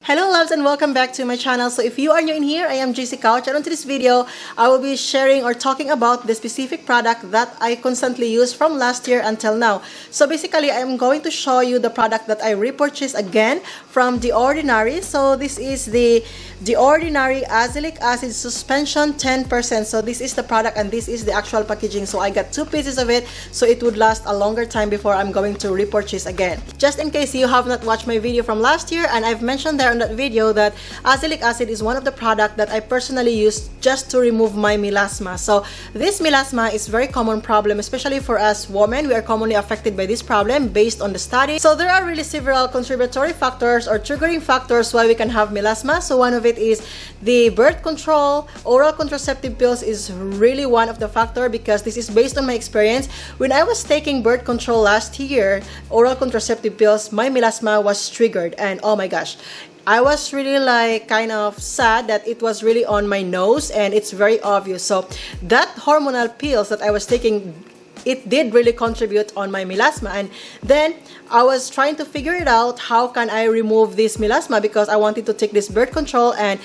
Hello loves and welcome back to my channel. So if you are new in here, I am JC Couch, and on today's video, I will be sharing or talking about the specific product that I constantly use from last year until now. So basically, I am going to show you the product that I repurchased again from The Ordinary. So this is the Ordinary Azelaic Acid Suspension 10%. So this is the product and this is the actual packaging. So I got 2 pieces of it, so it would last a longer time before I'm going to repurchase again. Just in case you have not watched my video from last year, and I've mentioned there on that video that azelaic acid is one of the products that I personally use just to remove my melasma. So this melasma is very common problem, especially for us women. We are commonly affected by this problem based on the study. So there are really several contributory factors or triggering factors why we can have melasma. So one of it is the birth control. Oral contraceptive pills is really one of the factor, because this is based on my experience. When I was taking birth control last year, oral contraceptive pills, my melasma was triggered, and oh my gosh, I was really like kind of sad that it was really on my nose and it's very obvious. So that hormonal pills that I was taking, it did really contribute on my melasma. And then I was trying to figure it out, how can I remove this melasma, because I wanted to take this birth control, and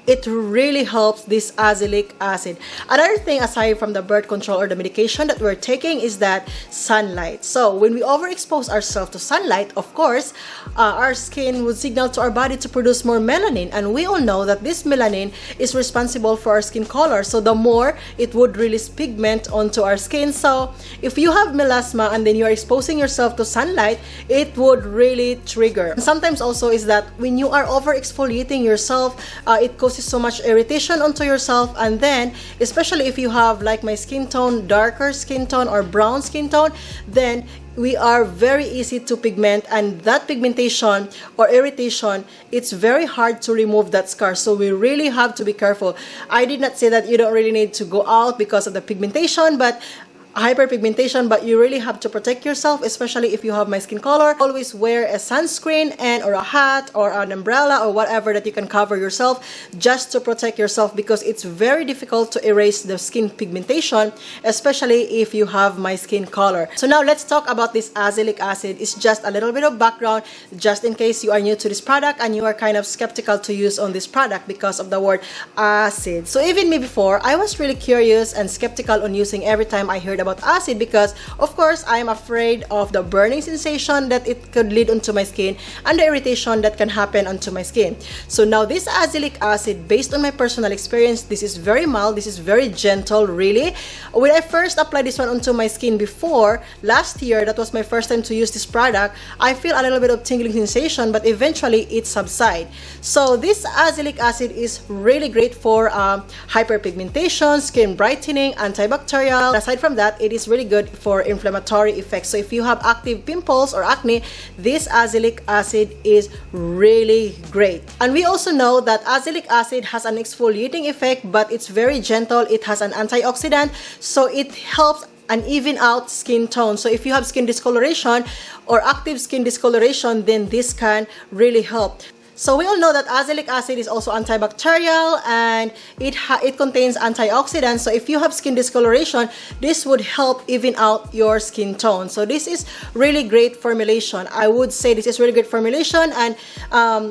it really helps this azelaic acid. Another thing aside from the birth control or the medication that we're taking is that sunlight. So when we overexpose ourselves to sunlight, of course, our skin would signal to our body to produce more melanin, and we all know that this melanin is responsible for our skin color. So the more it would release pigment onto our skin. So if you have melasma and then you are exposing yourself to sunlight, it would really trigger. And sometimes also is that when you are over exfoliating yourself, it causes so much irritation onto yourself, and then especially if you have like my skin tone, darker skin tone or brown skin tone, then we are very easy to pigment, and that pigmentation or irritation, it's very hard to remove that scar. So we really have to be careful. I did not say that you don't really need to go out because of the pigmentation, but hyperpigmentation, but you really have to protect yourself, especially if you have my skin color. Always wear a sunscreen and or a hat or an umbrella or whatever that you can cover yourself just to protect yourself, because it's very difficult to erase the skin pigmentation, especially if you have my skin color. So now let's talk about this azelaic acid. It's just a little bit of background just in case you are new to this product and you are kind of skeptical to use on this product because of the word acid. So even me before, I was really curious and skeptical on using every time I heard about acid, because of course I am afraid of the burning sensation that it could lead onto my skin and the irritation that can happen onto my skin. So now this azelaic acid, based on my personal experience, this is very mild, this is very gentle really. When I first applied this one onto my skin before last year, that was my first time to use this product, I feel a little bit of tingling sensation, but eventually it subsides. So this azelaic acid is really great for hyperpigmentation, skin brightening, antibacterial. Aside from that, it is really good for inflammatory effects. So if you have active pimples or acne, this azelaic acid is really great. And we also know that azelaic acid has an exfoliating effect, but it's very gentle. It has an antioxidant, so it helps and even out skin tone. So if you have skin discoloration or active skin discoloration, then this can really help. So we all know that azelaic acid is also antibacterial, and it contains antioxidants. So if you have skin discoloration, this would help even out your skin tone. So this is really great formulation. I would say this is really great formulation. And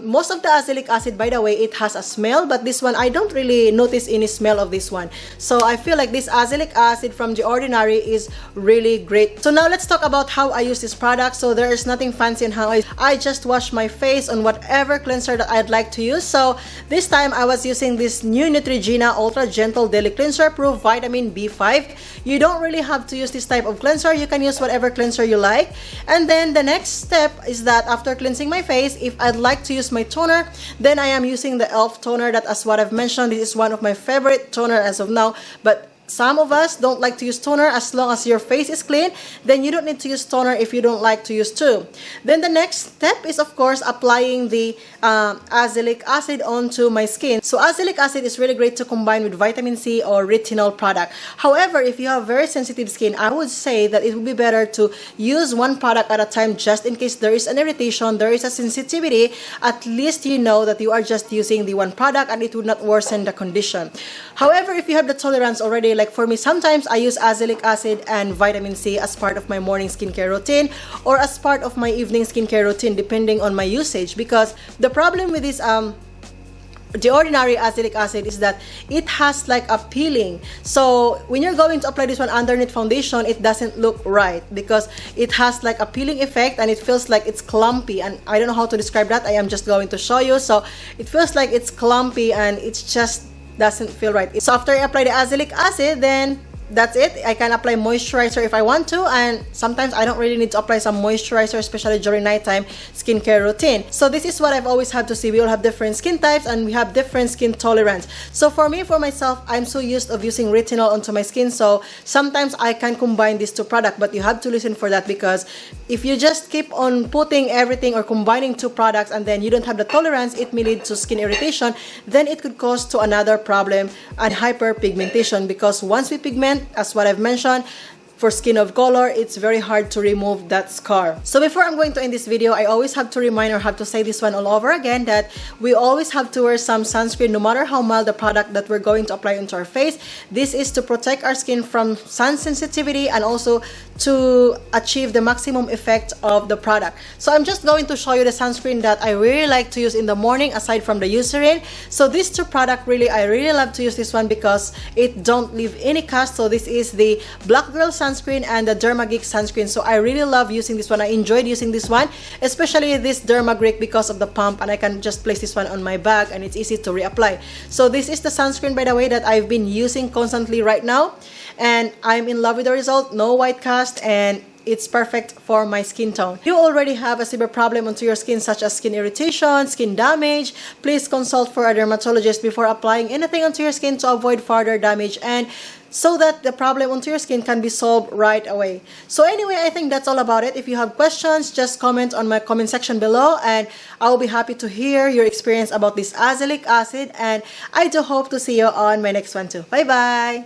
most of the azelaic acid, by the way, it has a smell, but this one I don't really notice any smell of this one. So I feel like this azelaic acid from The Ordinary is really great. So now let's talk about how I use this product. So there is nothing fancy in how I just wash my face on whatever cleanser that I'd like to use. So this time I was using this new Neutrogena Ultra Gentle Daily Cleanser Proof Vitamin B5. You don't really have to use this type of cleanser. You can use whatever cleanser you like. And then the next step is that after cleansing my face, if I'd like to use my toner, then I am using the e.l.f. toner. That, as what I've mentioned, this is one of my favorite toner as of now. But some of us don't like to use toner. As long as your face is clean, then you don't need to use toner if you don't like to use too. Then the next step is, of course, applying the azelaic acid onto my skin. So azelaic acid is really great to combine with vitamin C or retinol product. However, if you have very sensitive skin, I would say that it would be better to use one product at a time, just in case there is an irritation, there is a sensitivity. At least you know that you are just using the one product and it would not worsen the condition. However, if you have the tolerance already, Like for me, sometimes I use azelaic acid and vitamin C as part of my morning skincare routine or as part of my evening skincare routine, depending on my usage. Because the problem with this the ordinary azelaic acid is that it has like a peeling. So when you're going to apply this one underneath foundation, it doesn't look right because it has like a peeling effect and it feels like it's clumpy, and I don't know how to describe that. I am just going to show you. So it feels like it's clumpy and it's just doesn't feel right. So after I apply the azelaic acid, then that's it. I can apply moisturizer if I want to, and sometimes I don't really need to apply some moisturizer, especially during nighttime skincare routine. So this is what I've always had to see. We all have different skin types and we have different skin tolerance. So for me, for myself, I'm so used of using retinol onto my skin, so sometimes I can combine these two products, but you have to listen for that, because if you just keep on putting everything or combining two products and then you don't have the tolerance, it may lead to skin irritation. Then it could cause to another problem, and hyperpigmentation, because once we pigment, as what I've mentioned, for skin of color, it's very hard to remove that scar. So before I'm going to end this video, I always have to remind or have to say this one all over again, that we always have to wear some sunscreen no matter how mild the product that we're going to apply into our face. This is to protect our skin from sun sensitivity and also to achieve the maximum effect of the product. So I'm just going to show you the sunscreen that I really like to use in the morning aside from the Eucerin. So these two products, really, I really love to use this one because it don't leave any cast. So this is the Black Girl sunscreen and the Dermageek sunscreen. So I really love using this one. I enjoyed using this one, especially this Dermageek, because of the pump, and I can just place this one on my bag and it's easy to reapply. So this is the sunscreen, by the way, that I've been using constantly right now, and I'm in love with the result. No white cast, and it's perfect for my skin tone. If you already have a severe problem onto your skin, such as skin irritation, skin damage, please consult for a dermatologist before applying anything onto your skin to avoid further damage and so that the problem onto your skin can be solved right away. So anyway, I think that's all about it. If you have questions, just comment on my comment section below and I will be happy to hear your experience about this azelaic acid, and I do hope to see you on my next one too. Bye bye!